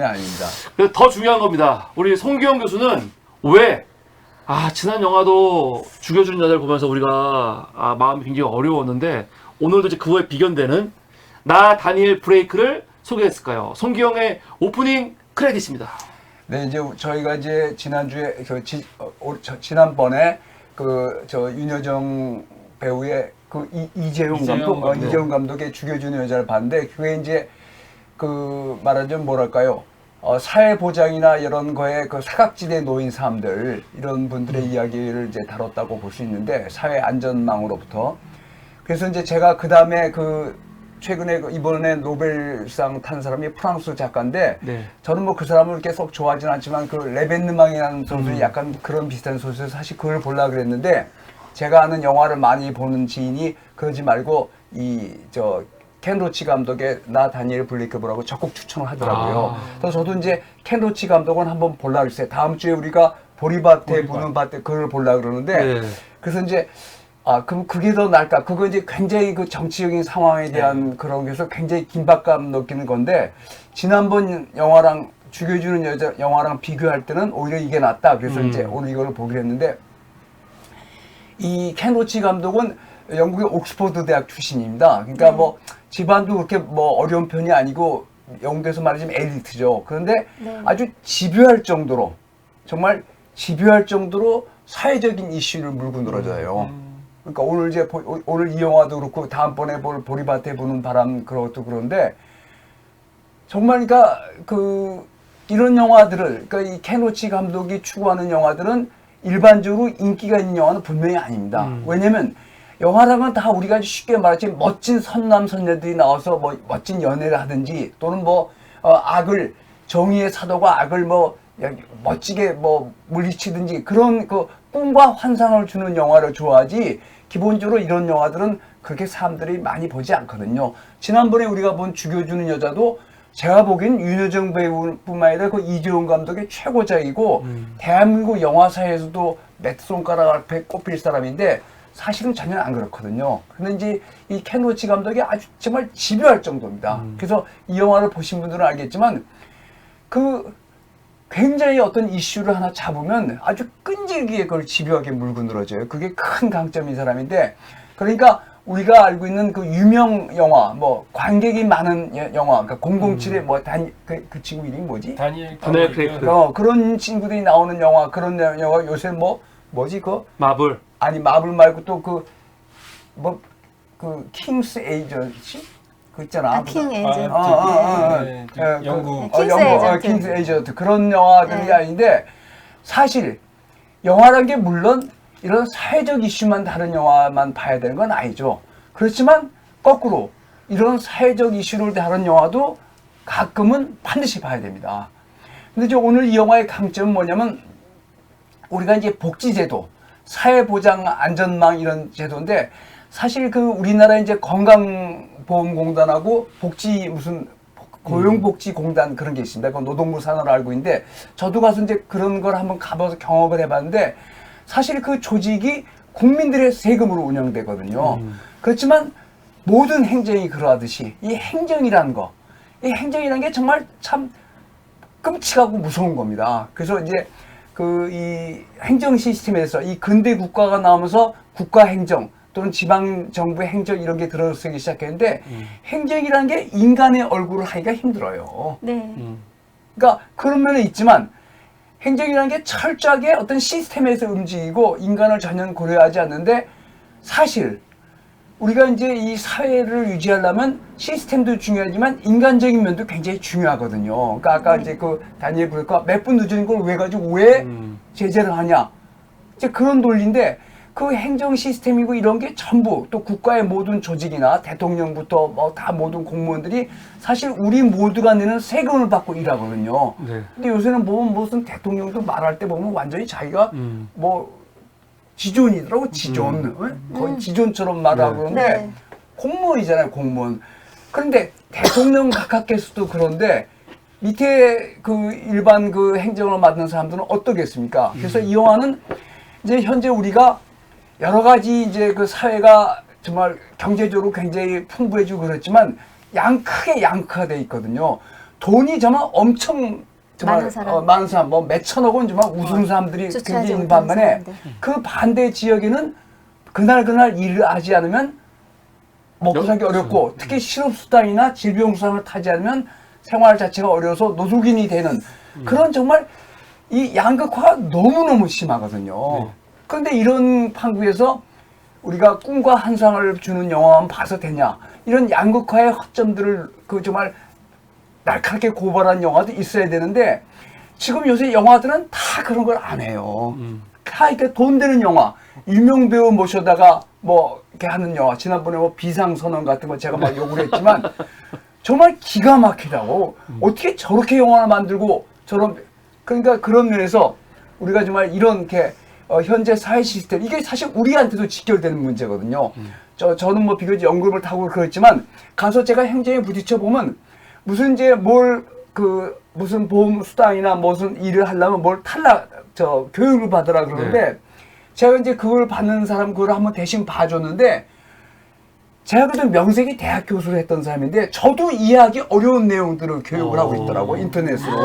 전혀 아닙니다. 그래서 더 중요한 겁니다. 우리 송기영 교수는 왜 지난 영화도 죽여주는 여자를 보면서 우리가 마음이 굉장히 어려웠는데 오늘도 이제 그거에 비견되는 나 다니엘 브레이크를 소개했을까요? 송기영의 오프닝 크레딧입니다. 네, 이제 저희가 이제 지난주에 지난번에 윤여정 배우의 이재용 감독의 죽여주는 여자를 봤는데 그게 이제 말하자면 뭐랄까요? 사회보장이나 이런 거에 사각지대에 놓인 사람들, 이런 분들의 이야기를 이제 다뤘다고 볼 수 있는데, 사회 안전망으로부터. 그래서 이제 제가 그 다음에 최근에 이번에 노벨상 탄 사람이 프랑스 작가인데, 네. 저는 뭐 그 사람을 이렇게 속 좋아하지는 않지만 레벤느망이라는 소설이 약간 그런 비슷한 소설, 사실 그걸 보려고 그랬는데, 제가 아는 영화를 많이 보는 지인이 그러지 말고 켄 로치 감독의 나 다니엘 블레이크 보라고 적극 추천을 하더라고요. 그래서 저도 이제 켄 로치 감독은 한번 보려고 했어요. 다음 주에 우리가 보리밭에 부는 밭에 그걸 보려고 그러는데, 그래서 이제 그럼 그게 더 나을까? 그거 이제 굉장히 정치적인 상황에 대한 그런 게서 굉장히 긴박감 느끼는 건데, 지난번 영화랑 죽여주는 여자 영화랑 비교할 때는 오히려 이게 낫다. 그래서 이제 오늘 이걸 보기로 했는데, 이 켄 로치 감독은 영국의 옥스퍼드 대학 출신입니다. 그러니까 뭐 집안도 그렇게 뭐 어려운 편이 아니고 영국에서 말하자면 엘리트죠. 그런데 아주 집요할 정도로, 정말 집요할 정도로 사회적인 이슈를 물고 늘어져요. 그러니까 오늘 이 영화도 그렇고 다음번에 볼 보리밭에 부는 바람 그것도 그런데 정말 그러니까 이런 영화들을, 그러니까 이 켄 로치 감독이 추구하는 영화들은 일반적으로 인기가 있는 영화는 분명히 아닙니다. 왜냐면 영화라면 다 우리가 쉽게 말하지 멋진 선남 선녀들이 나와서 뭐 멋진 연애를 하든지 또는 정의의 사도가 악을 멋지게 물리치든지 그런 꿈과 환상을 주는 영화를 좋아하지, 기본적으로 이런 영화들은 그렇게 사람들이 많이 보지 않거든요. 지난번에 우리가 본 죽여주는 여자도 제가 보기엔 윤여정 배우뿐만 아니라 이재용 감독의 최고작이고 대한민국 영화사에서도 몇 손가락 앞에 꼽힐 사람인데 사실은 전혀 안 그렇거든요. 근데 이제 이 켄 로치 감독이 아주 정말 집요할 정도입니다. 그래서 이 영화를 보신 분들은 알겠지만 굉장히 어떤 이슈를 하나 잡으면 아주 끈질기게 그걸 집요하게 물고 늘어져요. 그게 큰 강점인 사람인데, 그러니까 우리가 알고 있는 유명 영화, 관객이 많은 영화, 그러니까 007의 그 친구 이름이 뭐지? 다니엘 크레이크. 그런 친구들이 나오는 영화, 그런 영화 요새 뭐지 마블. 아니 마블 말고 또 킹스 에이전시? 그 있잖아. 킹 에이전트. 영국. 킹스 에이전트. 킹스 에이전트. 그런 영화들이 아닌데, 사실 영화란 게 물론 이런 사회적 이슈만 다른 영화만 봐야 되는 건 아니죠. 그렇지만 거꾸로 이런 사회적 이슈를 다룬 영화도 가끔은 반드시 봐야 됩니다. 근데 이제 오늘 이 영화의 강점은 뭐냐면, 우리가 이제 복지제도, 사회보장 안전망 이런 제도인데, 사실 우리나라 이제 건강보험공단하고 고용복지공단 그런 게 있습니다. 그건 노동부 산하로 알고 있는데, 저도 가서 이제 그런 걸 한번 가봐서 경험을 해봤는데, 사실 그 조직이 국민들의 세금으로 운영되거든요. 그렇지만 모든 행정이 그러하듯이 이 행정이라는 게 정말 참 끔찍하고 무서운 겁니다. 그래서 이제 이 행정 시스템에서 이 근대 국가가 나오면서 국가 행정 또는 지방 정부 행정 이런 게 들어서기 시작했는데, 행정이라는 게 인간의 얼굴을 하기가 힘들어요. 네. 그러니까 그런 면은 있지만, 행정이라는 게 철저하게 어떤 시스템에서 움직이고 인간을 전혀 고려하지 않는데, 사실 우리가 이제 이 사회를 유지하려면 시스템도 중요하지만 인간적인 면도 굉장히 중요하거든요. 그러니까 아까 이제 다니엘 브레이크가 몇 분 늦은 걸 왜 가지고 왜 제재를 하냐, 이제 그런 논리인데, 행정 시스템이고 이런 게 전부 또 국가의 모든 조직이나 대통령부터 다 모든 공무원들이 사실 우리 모두가 내는 세금을 받고 일하거든요. 네. 근데 요새는 보면 무슨 대통령도 말할 때 보면 완전히 자기가 지존이더라고, 지존. 거의 지존처럼 말하고 그러는데, 공무원이잖아요, 공무원. 그런데 대통령 각하께서도 그런데 밑에 일반 행정을 맡는 사람들은 어떻겠습니까? 그래서 이 영화는 이제 현재 우리가 여러 가지 이제 사회가 정말 경제적으로 굉장히 풍부해지고 그렇지만 크게 양극화돼 있거든요. 돈이 정말 엄청 정말 많은 사람. 뭐 몇천억 원 정말 우승 사람들이 쫓아야지 굉장히 있는 못하는 반면에 사람들. 그 반대 지역에는 그날 일을 하지 않으면 먹고 살기 어렵고 특히 실업수당이나 질병수당을 타지 않으면 생활 자체가 어려워서 노숙인이 되는 그런 정말 이 양극화가 너무너무 심하거든요. 그런데 이런 판국에서 우리가 꿈과 환상을 주는 영화만 봐서 되냐 이런 양극화의 허점들을 그 정말 날카롭게 고발한 영화도 있어야 되는데 지금 요새 영화들은 다 그런 걸 안 해요. 다 이렇게 돈 되는 영화 유명 배우 모셔다가 뭐 이렇게 하는 영화 지난번에 뭐 비상선언 같은 거 제가 막 요구를 했지만 정말 기가 막히다고 어떻게 저렇게 영화를 만들고 저런 그러니까 그런 면에서 우리가 정말 이런 게 현재 사회 시스템 이게 사실 우리한테도 직결되는 문제거든요. 저는 뭐 비교적 연금을 타고 그랬지만 가서 제가 행정에 부딪혀 보면 무슨 이제 무슨 보험 수당이나 무슨 일을 하려면 뭘 교육을 받으라 그러는데 제가 이제 그걸 받는 사람 그걸 한번 대신 봐줬는데 제가 그때 명색이 대학 교수를 했던 사람인데 저도 이해하기 어려운 내용들을 교육을 하고 있더라고 인터넷으로.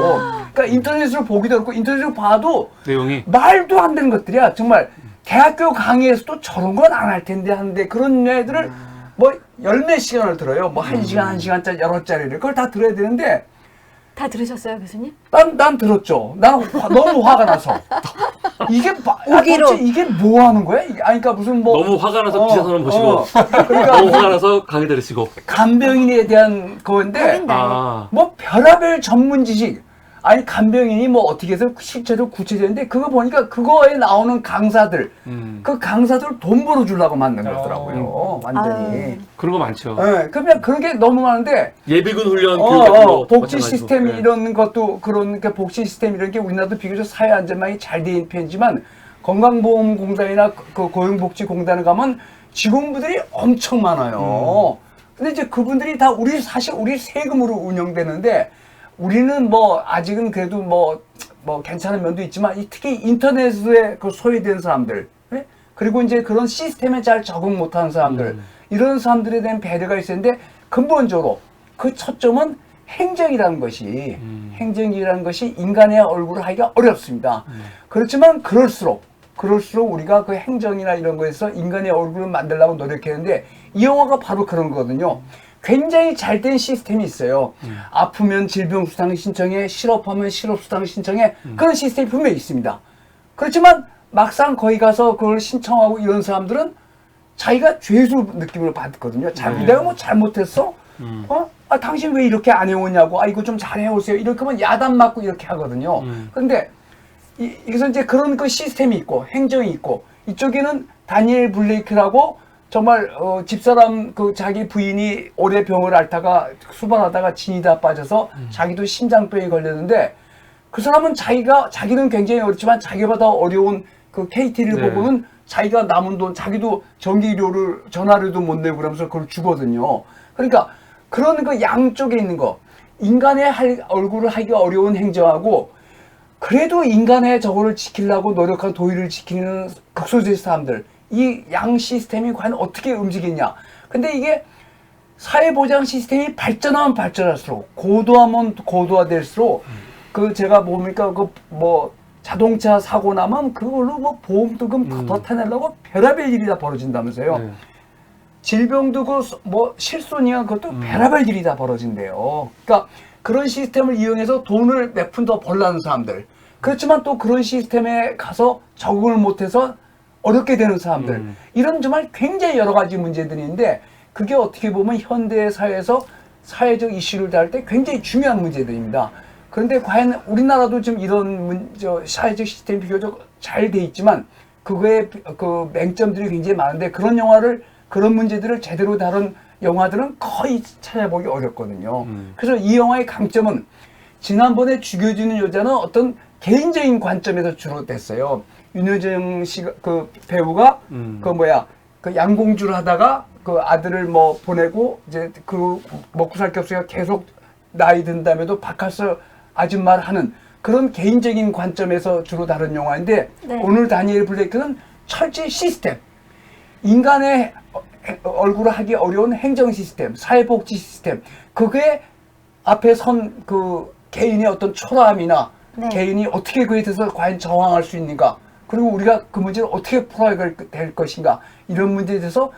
그러니까 인터넷으로 보기도 어렵고 인터넷으로 봐도 내용이 말도 안 되는 것들이야. 정말 대학교 강의에서도 저런 건 안 할 텐데 하는데 그런 애들을 뭐 열몇 시간을 들어요. 뭐 1시간, 1시간짜리 여러 짜리를 그걸 다 들어야 되는데 다 들으셨어요, 교수님? 난 들었죠. 난 너무 화가 나서 이게 오기로. 도대체 이게 뭐 하는 거야? 그러니까 무슨 뭐 너무 화가 나서 기사선언 보시고 그러니까 너무 화가 나서 강의 들으시고 간병인에 대한 거인데 하긴 아 뭐 별의별 전문 지식 아니 간병인이 뭐 어떻게 해서 실제로 구체적인데 그거 보니까 그거에 나오는 강사들 그 강사들 돈 벌어주려고 만든 거더라고요. 완전히. 아유. 그런 거 많죠. 네, 그러면 그런 게 너무 많은데 예비군 훈련 교육 같은 거 복지 마찬가지고. 시스템 네. 이런 것도 그런 그 복지 시스템 이런 게 우리나라도 비교적 사회 안전망이 잘 돼 있는 편이지만 건강보험공단이나 그 고용복지공단에 가면 직원분들이 엄청 많아요. 근데 이제 그분들이 다 사실 우리 세금으로 운영되는데 우리는 뭐 아직은 그래도 뭐 괜찮은 면도 있지만 특히 인터넷에 그 소외된 사람들 예? 그리고 이제 그런 시스템에 잘 적응 못하는 사람들 이런 사람들에 대한 배려가 있었는데 근본적으로 그 초점은 행정이라는 것이 인간의 얼굴을 하기가 어렵습니다. 그렇지만 그럴수록 우리가 그 행정이나 이런 거에서 인간의 얼굴을 만들려고 노력했는데 이 영화가 바로 그런 거거든요. 굉장히 잘된 시스템이 있어요. 아프면 질병수당 신청해, 실업하면 실업수당 신청해 그런 시스템이 분명히 있습니다. 그렇지만 막상 거기 가서 그걸 신청하고 이런 사람들은 자기가 죄수 느낌을 받거든요. 내가 뭐 잘못했어? 당신 왜 이렇게 안 해오냐고, 이거 좀 잘해오세요. 이렇게 하면 야단 맞고 이렇게 하거든요. 그런데 여기서 이제 그런 그 시스템이 있고 행정이 있고 이쪽에는 다니엘 블레이크라고 정말 집사람 자기 부인이 오래 병을 앓다가 수발하다가 진이 다 빠져서 자기도 심장병이 걸렸는데 그 사람은 자기는 굉장히 어렵지만 자기보다 어려운 그 KT를 보고는 자기가 남은 돈 자기도 전기료를 전화료도 못 내고 그러면서 그걸 주거든요. 그러니까 그런 그 양쪽에 있는 거 인간의 얼굴을 하기가 어려운 행정하고 그래도 인간의 저거를 지키려고 노력한 도의를 지키는 극소수의 사람들 이 양 시스템이 과연 어떻게 움직이냐. 근데 이게 사회보장 시스템이 발전하면 발전할수록 고도하면 고도화될수록 제가 뭡니까 자동차 사고 나면 그걸로 뭐 보험도금 더 타내려고 별의별 일이 다 벌어진다면서요. 네. 질병도 실손이야 그것도 별의별 일이 다 벌어진대요. 그러니까 그런 시스템을 이용해서 돈을 몇 푼 더 벌라는 사람들. 그렇지만 또 그런 시스템에 가서 적응을 못해서 어렵게 되는 사람들. 이런 정말 굉장히 여러 가지 문제들이 있는데 그게 어떻게 보면 현대 사회에서 사회적 이슈를 다룰 때 굉장히 중요한 문제들입니다. 그런데 과연 우리나라도 지금 이런 사회적 시스템이 비교적 잘 돼 있지만 그거에 그 맹점들이 굉장히 많은데 그런 문제들을 제대로 다룬 영화들은 거의 찾아보기 어렵거든요. 그래서 이 영화의 강점은 지난번에 죽여주는 여자는 어떤 개인적인 관점에서 주로 됐어요. 윤여정 씨가 그 배우가 그 양공주를 하다가 그 아들을 보내고 이제 그 먹고 살 게 없으니까 계속 나이 든다음에도 바카스 아줌마를 하는 그런 개인적인 관점에서 주로 다룬 영화인데 오늘 다니엘 블레이크는 철저히 시스템 인간의 얼굴을 하기 어려운 행정 시스템, 사회복지 시스템 그게 앞에 선 그 개인의 어떤 초라함이나 네. 개인이 어떻게 그에 대해서 과연 저항할 수 있는가, 그리고 우리가 그 문제를 어떻게 풀어야 될 것인가, 이런 문제에 대해서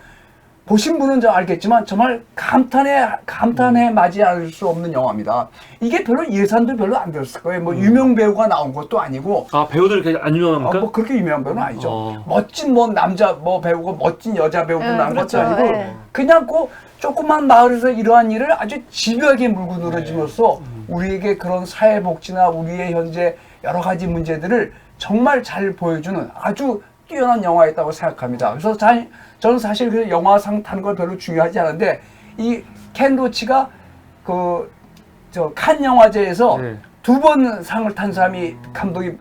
보신 분은 저 알겠지만 정말 감탄에 맞이 않을 수 없는 영화입니다. 이게 별로 예산도 별로 안 들었을 거예요. 뭐 유명 배우가 나온 것도 아니고, 아, 배우들 이렇게 안 유명합니까? 뭐 그렇게 유명한 배우는 아니죠. 어. 멋진 뭐 남자 뭐 배우고 멋진 여자 배우도 네, 나온 그렇죠. 것도 아니고, 네. 그냥 그 조그만 마을에서 이러한 일을 아주 집요하게 물고 늘어짐으로써 우리에게 그런 사회복지나 우리의 현재 여러 가지 문제들을 정말 잘 보여주는 아주 뛰어난 영화였다고 생각합니다. 그래서 저는 사실 그 영화상 타는 걸 별로 중요하지 않은데, 이 켄 로치가 그 저 칸 영화제에서 네. 2번 상을 탄 사람이 감독이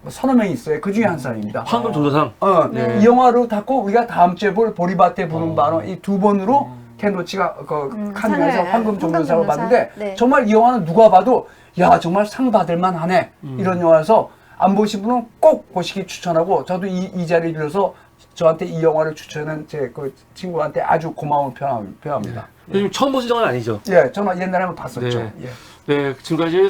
서너 명이 있어요. 그 중에 한 사람입니다. 황금 조조상. 네. 이 영화로 탔고 우리가 다음 주에 볼 보리밭에 부는 바로 이 2번으로 켄 로치가 그 칸에서 상을, 황금 종려상을 황금 받는데, 네. 정말 이 영화는 누가 봐도 야 정말 상 받을 만하네, 이런 영화여서 안 보신 분은 꼭 보시기 추천하고, 저도 이 자리를 빌어서 저한테 이 영화를 추천한 제 그 친구한테 아주 고마움을 표합니다. 지금 처음 보신 영화는 아니죠? 예, 저는 옛날에 한번 봤었죠. 네. 예. 네, 지금까지